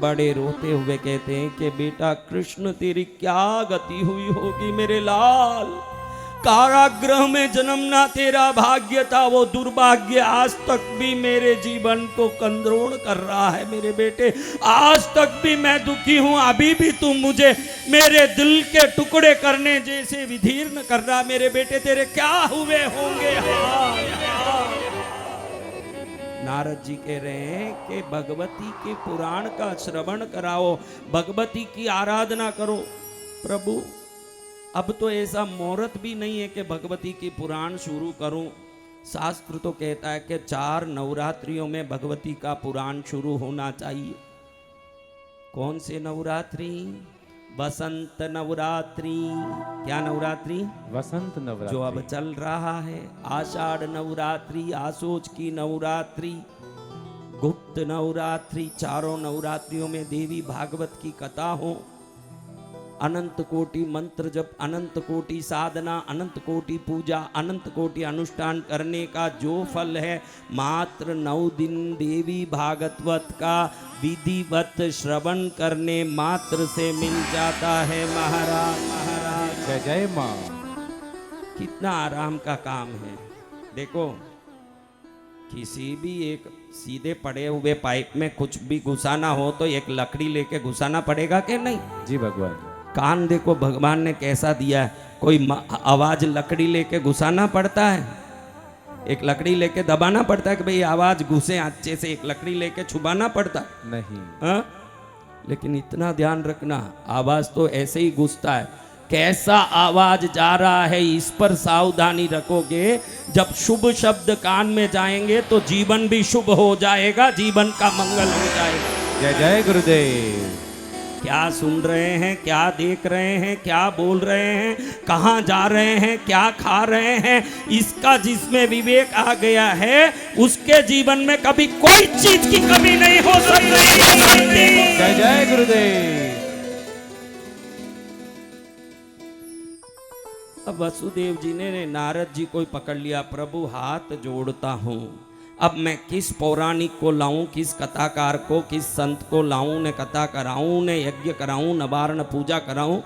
बड़े रोते हुए कहते हैं कि बेटा कृष्ण तेरी क्या गति हुई होगी मेरे लाल। कारागृह में जन्मना तेरा भाग्य था, वो दुर्भाग्य आज तक भी मेरे जीवन को कंद्रोण कर रहा है मेरे बेटे। आज तक भी मैं दुखी हूं, अभी भी तुम मुझे मेरे दिल के टुकड़े करने जैसे विधीर्ण कर रहा मेरे बेटे। तेरे क्या हुए होंगे हाल। नारद जी कह रहे हैं कि भगवती के पुराण का श्रवण कराओ, भगवती की आराधना करो। प्रभु अब तो ऐसा मुहूर्त भी नहीं है कि भगवती की पुराण शुरू करूं। शास्त्र तो कहता है कि 4 नवरात्रियों में भगवती का पुराण शुरू होना चाहिए। कौन से नवरात्रि? बसंत नवरात्रि। क्या नवरात्रि? वसंत नवरात्रि जो अब चल रहा है। आषाढ़ नवरात्रि, आसोज की नवरात्रि, गुप्त नवरात्रि। चारों नवरात्रियों में देवी भागवत की कथा हो, अनंत कोटि मंत्र जप, अनंत कोटि साधना, अनंत कोटि पूजा, अनंत कोटि अनुष्ठान करने का जो फल है, मात्र 9 दिन देवी भागवत का विधिवत श्रवण करने मात्र से मिल जाता है महाराज। महाराज जय जय माँ। कितना आराम का काम है। देखो किसी भी एक सीधे पड़े हुए पाइप में कुछ भी घुसाना हो तो एक लकड़ी लेके घुसाना पड़ेगा कि नहीं? जी भगवान। कान देखो भगवान ने कैसा दिया है। कोई आवाज लकड़ी लेके घुसाना पड़ता है, एक लकड़ी लेके दबाना पड़ता है कि भाई आवाज घुसे अच्छे से, एक लकड़ी लेके छुपाना पड़ता है नहीं। हाँ? लेकिन इतना ध्यान रखना, आवाज तो ऐसे ही घुसता है। कैसा आवाज जा रहा है इस पर सावधानी रखोगे। जब शुभ शब्द कान में जाएंगे तो जीवन भी शुभ हो जाएगा, जीवन का मंगल हो जाएगा। जय जय गुरुदेव। क्या सुन रहे हैं, क्या देख रहे हैं, क्या बोल रहे हैं, कहाँ जा रहे हैं, क्या खा रहे हैं, इसका जिसमें विवेक आ गया है उसके जीवन में कभी कोई चीज की कमी नहीं हो सकती। जय जय गुरुदेव। अब वसुदेव जी ने नारद जी को पकड़ लिया। प्रभु हाथ जोड़ता हूँ, अब मैं किस पौराणिक को लाऊं, किस कथाकार को, किस संत को लाऊं, ने कथा कराऊं, ने यज्ञ कराऊं, नवारण पूजा कराऊं?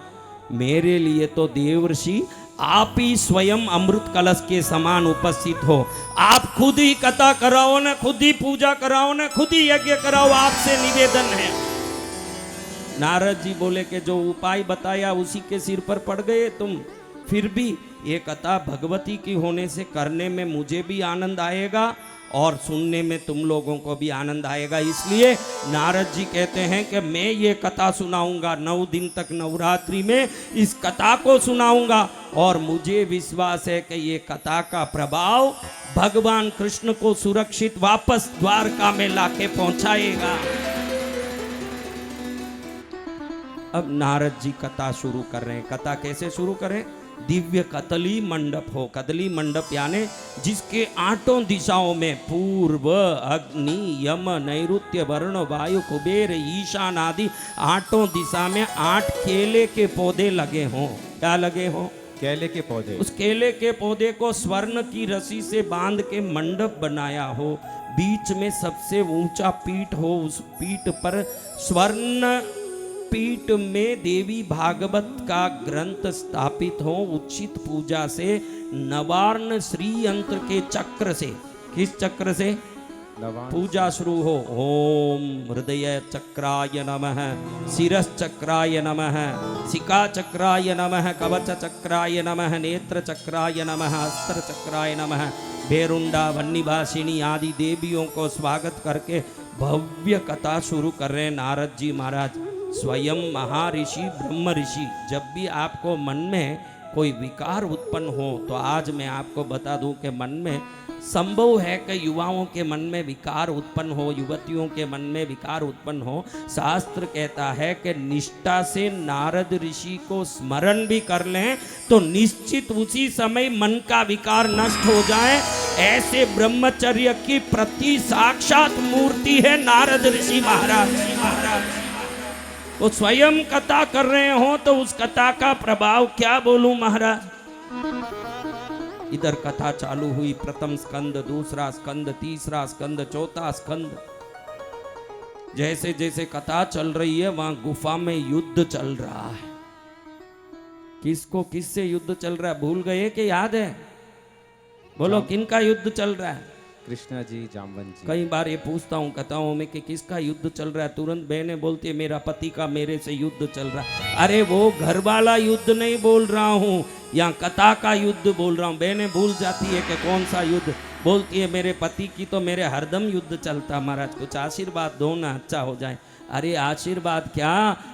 मेरे लिए तो देवर्षि आप ही स्वयं अमृत कलश के समान उपस्थित हो। आप खुद ही कथा कराओ ना, खुद ही पूजा कराओ ना, खुद ही यज्ञ कराओ, आपसे निवेदन है। नारद जी बोले कि जो उपाय बताया उसी के सिर पर पड़ गए तुम। फिर भी ये कथा भगवती की होने से करने में मुझे भी आनंद आएगा और सुनने में तुम लोगों को भी आनंद आएगा। इसलिए नारद जी कहते हैं कि मैं ये कथा सुनाऊंगा, 9 दिन तक नवरात्रि में इस कथा को सुनाऊंगा। और मुझे विश्वास है कि ये कथा का प्रभाव भगवान कृष्ण को सुरक्षित वापस द्वारका में लाके पहुंचाएगा। अब नारद जी कथा शुरू कर रहे हैं। कथा कैसे शुरू करें? दिव्य कदली मंडप हो। कदली मंडप यानी जिसके 8 दिशाओं में पूर्व, अग्नि, यम, नैऋत्य, वरुण, वायु, कुबेर, ईशान आदि 8 दिशा में 8 केले के पौधे लगे हों। क्या लगे हों? केले के पौधे। उस केले के पौधे को स्वर्ण की रस्सी से बांध के मंडप बनाया हो। बीच में सबसे ऊंचा पीठ हो, उस पीठ पर स्वर्ण पीठ में देवी भागवत का ग्रंथ स्थापित हो। उचित पूजा से नवार्ण श्री यंत्र के चक्र से, किस चक्र से पूजा शुरू हो। ओम हृदय चक्राय नमः, शिरस चक्राय नमः, शिखा चक्राय नमः, कवच चक्राय नमः, नेत्र चक्राय नमः, अस्त्र चक्राय नमः, भेरुंडा, वन्नीभाषिणी आदि देवियों को स्वागत करके भव्य कथा शुरू कर रहे हैं नारद जी महाराज। स्वयं महर्षि ब्रह्म ऋषि। जब भी आपको मन में कोई विकार उत्पन्न हो तो आज मैं आपको बता दूं कि मन में संभव है कि युवाओं के मन में विकार उत्पन्न हो, युवतियों के मन में विकार उत्पन्न हो। शास्त्र कहता है कि निष्ठा से नारद ऋषि को स्मरण भी कर लें तो निश्चित उसी समय मन का विकार नष्ट हो जाए। ऐसे ब्रह्मचर्य की प्रति साक्षात मूर्ति है नारद ऋषि महाराज। वो स्वयं कथा कर रहे हो तो उस कथा का प्रभाव क्या बोलूं महाराज। इधर कथा चालू हुई, प्रथम स्कंद, दूसरा स्कंद, तीसरा स्कंद, चौथा स्कंद। जैसे जैसे कथा चल रही है वहां गुफा में युद्ध चल रहा है। किसको किससे युद्ध चल रहा है भूल गए कि याद है? बोलो किनका युद्ध चल रहा है? कृष्णा जी, जामवंत जी। कई बार ये पूछता हूँ कथाओं में कि किसका युद्ध चल रहा है, तुरंत बहनें बोलती है मेरा पति का मेरे से युद्ध चल रहा है। अरे वो घर वाला युद्ध नहीं बोल रहा हूँ, यहाँ कथा का युद्ध बोल रहा हूँ। बहनें भूल जाती है कि कौन सा युद्ध, बोलती है मेरे पति की तो मेरे हरदम युद्ध चलता महाराज, कुछ आशीर्वाद दो ना, अच्छा हो जाए। अरे आशीर्वाद क्या,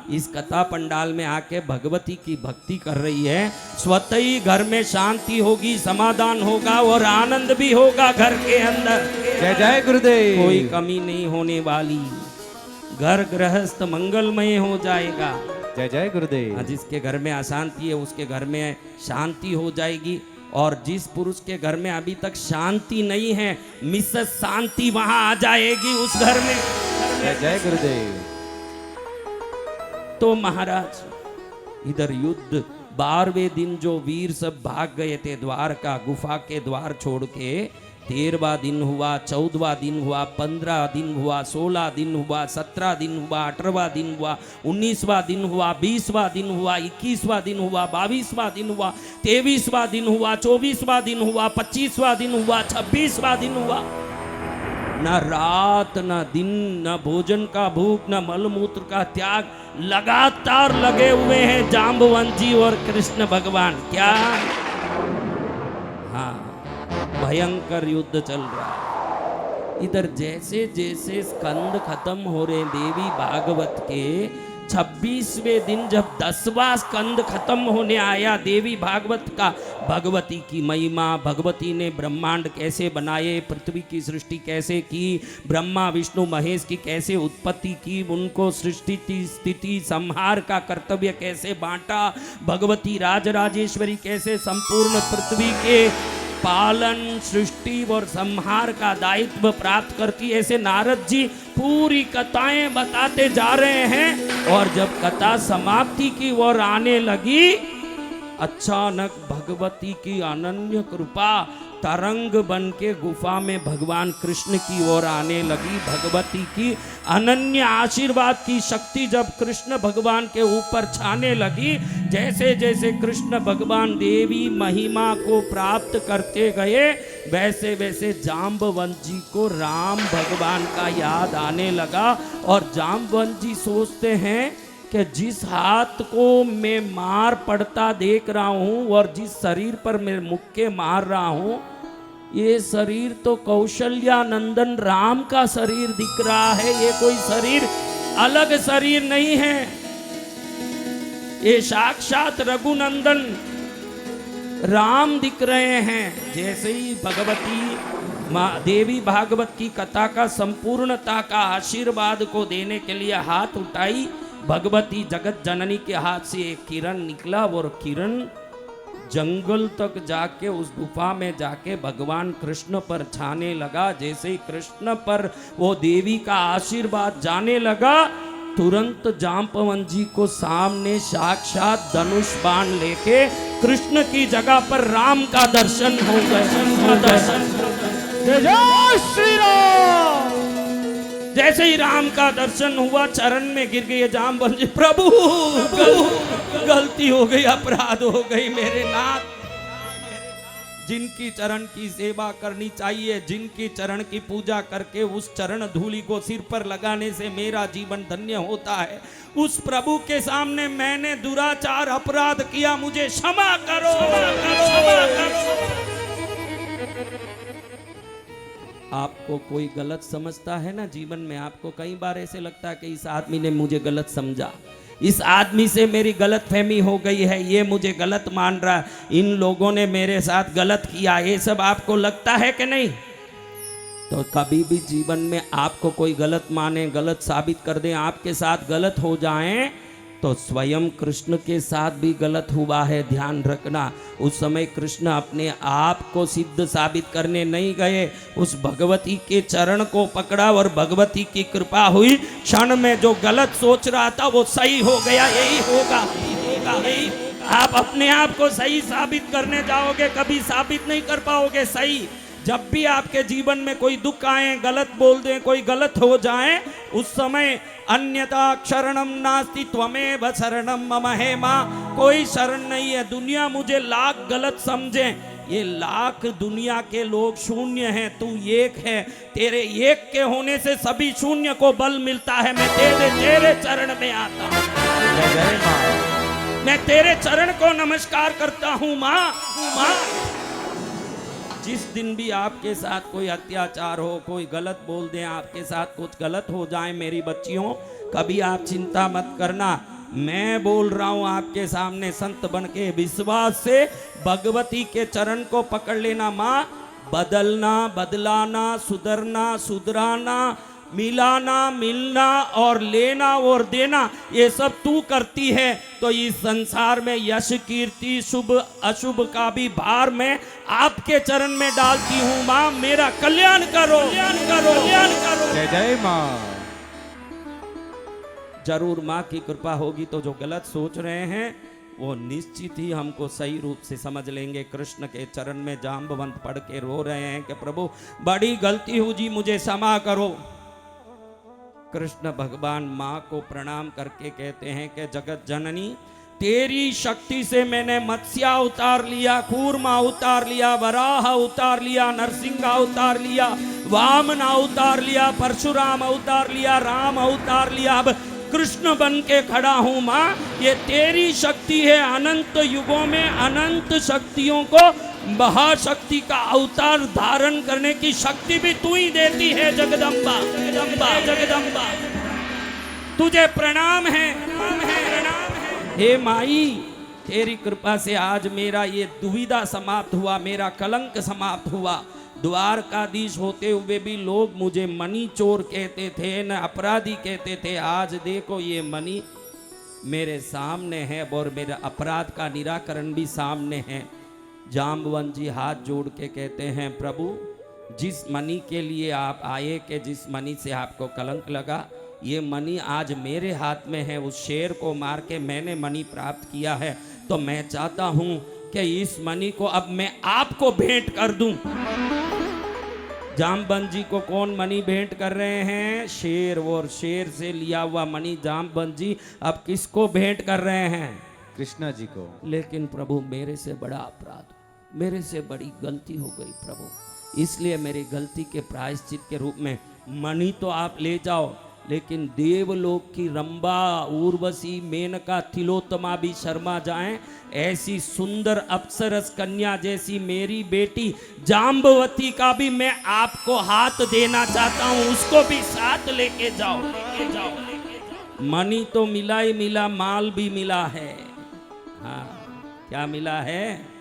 इस कथा पंडाल में आके भगवती की भक्ति कर रही है, स्वतः ही घर में शांति होगी, समाधान होगा और आनंद भी होगा घर के अंदर। जय जय गुरुदेव। कोई कमी नहीं होने वाली, घर गृहस्थ मंगलमय हो जाएगा। जय जय गुरुदेव। जिसके घर में अशांति है उसके घर में शांति हो जाएगी। और जिस पुरुष के घर में अभी तक शांति नहीं है, मिसेस शांति वहां आ जाएगी उस घर में। जय जय गुरुदेव। तो महाराज इधर युद्ध, 12वें दिन जो वीर सब भाग गए थे द्वारका, गुफा के द्वार छोड़ के, 13वां दिन हुआ, 14वां दिन हुआ, 15 दिन हुआ, 16 दिन हुआ, 17 दिन हुआ, 18वां दिन हुआ, 19वां दिन हुआ, 20वां दिन हुआ, 21वां दिन हुआ, 22वां दिन हुआ, 23वां दिन हुआ, 24वां दिन हुआ, 25वां दिन हुआ, 26वां दिन हुआ। न रात न दिन, न भोजन का भूख, न मलमूत्र का त्याग, लगातार लगे हुए हैं जाम्बवंत जी और कृष्ण भगवान। क्या? हाँ, भयंकर युद्ध चल रहा है। इधर जैसे जैसे स्कंद खत्म हो रहे देवी भागवत के, 26वें दिन जब 10वां स्कंद खत्म होने आया देवी भागवत का, भगवती की महिमा, भगवती ने ब्रह्मांड कैसे बनाए, पृथ्वी की सृष्टि कैसे की, ब्रह्मा विष्णु महेश की कैसे उत्पत्ति की, उनको सृष्टि स्थिति संहार का कर्तव्य कैसे बांटा, भगवती राजराजेश्वरी कैसे संपूर्ण पृथ्वी के पालन, सृष्टि और संहार का दायित्व प्राप्त करती, ऐसे नारद जी पूरी कथाएं बताते जा रहे हैं। और जब कथा समाप्ति की ओर आने लगी, अचानक भगवती की अनन्य कृपा तरंग बन के गुफा में भगवान कृष्ण की ओर आने लगी। भगवती की अनन्य आशीर्वाद की शक्ति जब कृष्ण भगवान के ऊपर छाने लगी, जैसे जैसे कृष्ण भगवान देवी महिमा को प्राप्त करते गए, वैसे वैसे जाम्बवंत जी को राम भगवान का याद आने लगा। और जाम्बवंत जी सोचते हैं कि जिस हाथ को मैं मार पड़ता देख रहा हूं और जिस शरीर पर मैं मुक्के मार रहा हूं, ये शरीर तो कौशल्या नंदन राम का शरीर दिख रहा है। ये कोई शरीर अलग शरीर नहीं है, ये साक्षात रघुनंदन राम दिख रहे हैं। जैसे ही भगवती माँ देवी भागवत की कथा का संपूर्णता का आशीर्वाद को देने के लिए हाथ उठाई, भगवती जगत जननी के हाथ से एक किरण निकला और किरण जंगल तक जाके उस गुफा में जाके भगवान कृष्ण पर छाने लगा। जैसे ही कृष्ण पर वो देवी का आशीर्वाद जाने लगा, तुरंत जाम्बवंत जी को सामने साक्षात धनुष बाण लेके कृष्ण की जगह पर राम का दर्शन हो गया। जय श्री राम। जैसे ही राम का दर्शन हुआ, चरण में गिर गए जाम्बवंत जी। प्रभु गलती हो गई, अपराध हो गई मेरे नाथ। जिनकी चरण की सेवा करनी चाहिए, जिनकी चरण की पूजा करके उस चरण धूलि को सिर पर लगाने से मेरा जीवन धन्य होता है, उस प्रभु के सामने मैंने दुराचार अपराध किया, मुझे क्षमा करो, क्षमा करो। आपको कोई गलत समझता है ना जीवन में, आपको कई बार ऐसे लगता है कि इस आदमी ने मुझे गलत समझा, इस आदमी से मेरी गलत फहमी हो गई है, ये मुझे गलत मान रहा है, इन लोगों ने मेरे साथ गलत किया, ये सब आपको लगता है कि नहीं? तो कभी भी जीवन में आपको कोई गलत माने, गलत साबित कर दे, आपके साथ गलत हो जाए, तो स्वयं कृष्ण के साथ भी गलत हुआ है, ध्यान रखना। उस समय कृष्ण अपने आप को सिद्ध साबित करने नहीं गए, उस भगवती के चरण को पकड़ा और भगवती की कृपा हुई। क्षण में जो गलत सोच रहा था वो सही हो गया। यही होगा, यही। आप अपने आप को सही साबित करने जाओगे, कभी साबित नहीं कर पाओगे सही। जब भी आपके जीवन में कोई दुख आए, गलत बोल दें, कोई गलत हो जाए, उस समय अन्यथा शरणम नास्ति त्वमेव शरणम मम हे माँ, कोई शरण नहीं है। दुनिया मुझे लाख गलत समझे, ये लाख दुनिया के लोग शून्य हैं, तू एक है। तेरे एक के होने से सभी शून्य को बल मिलता है। मैं तेरे चरण में आता हूँ, मैं तेरे चरण को नमस्कार करता हूँ माँ। जिस दिन भी आपके साथ कोई अत्याचार हो, कोई गलत बोल दें, आपके साथ कुछ गलत हो जाए, मेरी बच्चियों, कभी आप चिंता मत करना। मैं बोल रहा हूं आपके सामने संत बन के, विश्वास से भगवती के चरण को पकड़ लेना। माँ, बदलना, बदलाना, सुधरना, सुधराना, मिलाना, मिलना और लेना और देना, ये सब तू करती है। तो इस संसार में यश, कीर्ति, शुभ अशुभ का भी भार मैं आपके चरण में डालती हूँ। माँ, मेरा कल्याण करो, कल्याण करो, कल्याण करो। जय जय माँ। जरूर माँ की कृपा होगी तो जो गलत सोच रहे हैं वो निश्चित ही हमको सही रूप से समझ लेंगे। कृष्ण के चरण में जाम्बवंत पढ़ के रो रहे हैं कि प्रभु बड़ी गलती हुई जी, मुझे क्षमा करो। कृष्ण भगवान माँ को प्रणाम करके कहते हैं कि जगत जननी, तेरी शक्ति से मैंने मत्स्य उतार लिया, कूर्मा उतार लिया, वराह उतार लिया, नरसिंह उतार लिया, वामन उतार लिया, परशुराम उतार लिया, राम उतार लिया, अब कृष्ण बन के खड़ा हूं। माँ, ये तेरी शक्ति है। अनंत युगों में अनंत शक्तियों को महाशक्ति का अवतार धारण करने की शक्ति भी तू ही देती है। जगदम्बा, जगदम्बा, जगदम्बा, तुझे प्रणाम है, प्रणाम है। हे माई, तेरी कृपा से आज मेरा ये दुविधा समाप्त हुआ, मेरा कलंक समाप्त हुआ। द्वारकाधीश होते हुए भी लोग मुझे मनी चोर कहते थे, न अपराधी कहते थे। आज देखो ये मनी मेरे सामने है और मेरा अपराध का निराकरण भी सामने है। जाम्बवंत जी हाथ जोड़ के कहते हैं, प्रभु जिस मनी के लिए आप आए, कि जिस मनी से आपको कलंक लगा, ये मनी आज मेरे हाथ में है। उस शेर को मार के मैंने मनी प्राप्त किया है। तो मैं चाहता हूँ कि इस मणि को अब मैं आपको भेंट कर दूं। जामवंत जी को कौन मणि भेंट कर रहे हैं? शेर, और शेर से लिया हुआ मणि जामवंत जी अब किसको भेंट कर रहे हैं? कृष्णा जी को। लेकिन प्रभु मेरे से बड़ा अपराध, मेरे से बड़ी गलती हो गई प्रभु, इसलिए मेरी गलती के प्रायश्चित के रूप में मणि तो आप ले जाओ, लेकिन देवलोक की रंबा, उर्वशी, मेनका, तिलोत्तमा भी शर्मा जाएं, ऐसी सुंदर अप्सरस कन्या जैसी मेरी बेटी जाम्बवती का भी मैं आपको हाथ देना चाहता हूं, उसको भी साथ लेके जाओ, लेके जाओ। मणि तो मिला ही मिला, माल भी मिला है। हाँ, क्या मिला है?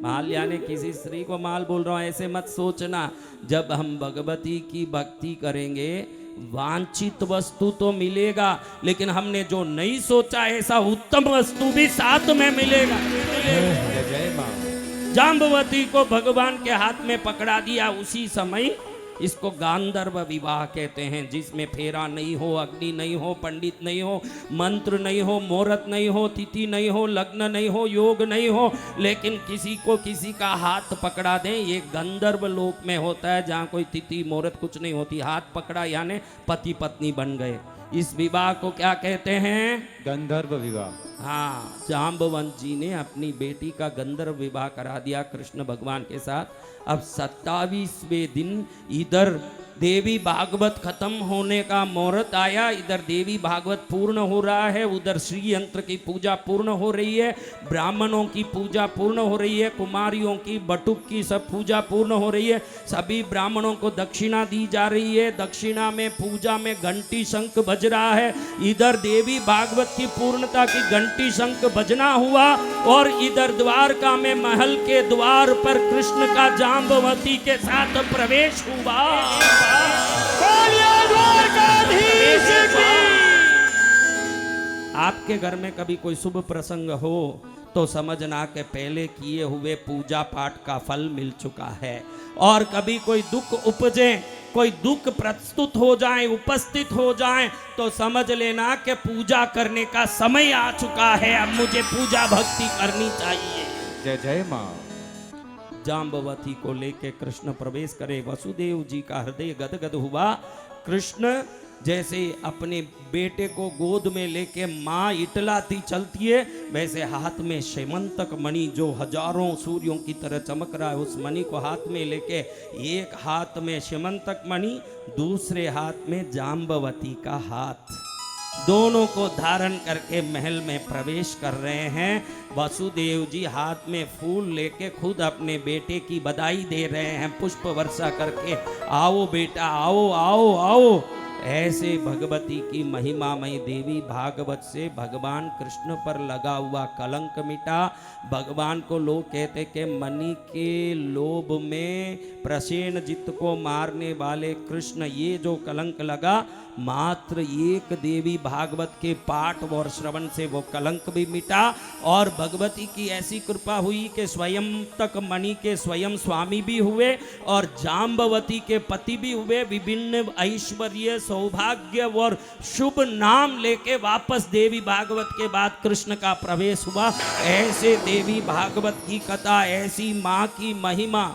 माल यानी किसी स्त्री को माल बोल रहा हूं, ऐसे मत सोचना। जब हम भगवती की भक्ति करेंगे वांछित वस्तु तो मिलेगा, लेकिन हमने जो नहीं सोचा ऐसा उत्तम वस्तु भी साथ में मिलेगा। जय जय माँ। जाम्बवती को भगवान के हाथ में पकड़ा दिया। उसी समय इसको गांधर्व विवाह कहते हैं, जिसमें फेरा नहीं हो, अग्नि नहीं हो, पंडित नहीं हो, मंत्र नहीं हो, मुहूर्त नहीं हो, तिथि नहीं हो, लग्न नहीं हो, योग नहीं हो, लेकिन किसी को किसी का हाथ पकड़ा दें। ये गंधर्व लोक में होता है, जहाँ कोई तिथि मुहूर्त कुछ नहीं होती, हाथ पकड़ा यानी पति पत्नी बन गए। इस विवाह को क्या कहते हैं? गंधर्व विवाह। हाँ, जाम्बवंत जी ने अपनी बेटी का गंधर्व विवाह करा दिया कृष्ण भगवान के साथ। अब 27वें दिन इधर देवी भागवत खत्म होने का मुहूर्त आया, इधर देवी भागवत पूर्ण हो रहा है, उधर श्री यंत्र की पूजा पूर्ण हो रही है, ब्राह्मणों की पूजा पूर्ण हो रही है, कुमारियों की, बटुक की सब पूजा पूर्ण हो रही है। सभी ब्राह्मणों को दक्षिणा दी जा रही है। दक्षिणा में, पूजा में घंटी शंख बज रहा है। इधर देवी भागवत की पूर्णता की घंटी शंख बजना हुआ, और इधर द्वारका में महल के द्वार पर कृष्ण का जाम्बवती के साथ प्रवेश हुआ। आपके घर में कभी कोई शुभ प्रसंग हो तो समझना कि पहले किए हुए पूजा पाठ का फल मिल चुका है। और कभी कोई दुख उपजे, कोई दुख प्रस्तुत हो जाए, उपस्थित हो जाए, तो समझ लेना कि पूजा करने का समय आ चुका है, अब मुझे पूजा भक्ति करनी चाहिए। जय जय माँ। जाम्बवती को लेके कृष्ण प्रवेश करे। वसुदेव जी का हृदय गदगद हुआ। कृष्ण जैसे अपने बेटे को गोद में लेके माँ इटलाती चलती है, वैसे हाथ में श्यमंतक मणि जो हजारों सूर्यों की तरह चमक रहा है, उस मणि को हाथ में लेके, एक हाथ में श्यमंतक मणि, दूसरे हाथ में जाम्बवती का हाथ, दोनों को धारण करके महल में प्रवेश कर रहे हैं। वसुदेव जी हाथ में फूल लेके खुद अपने बेटे की बधाई दे रहे हैं, पुष्प वर्षा करके, आओ बेटा, आओ आओ आओ। ऐसे भगवती की महिमामयी देवी भागवत से भगवान कृष्ण पर लगा हुआ कलंक मिटा। भगवान को लोग कहते कि मणि के लोभ में प्रसेनजित को मारने वाले कृष्ण, ये जो कलंक लगा, मात्र एक देवी भागवत के पाठ और श्रवण से वो कलंक भी मिटा। और भगवती की ऐसी कृपा हुई कि स्वयं तक मणि के स्वयं स्वामी भी हुए और जाम्बवती के पति भी हुए। विभिन्न ऐश्वर्य, सौभाग्य और शुभ नाम लेके वापस देवी भागवत के बाद कृष्ण का प्रवेश हुआ। ऐसे देवी भागवत की कथा, ऐसी माँ की महिमा।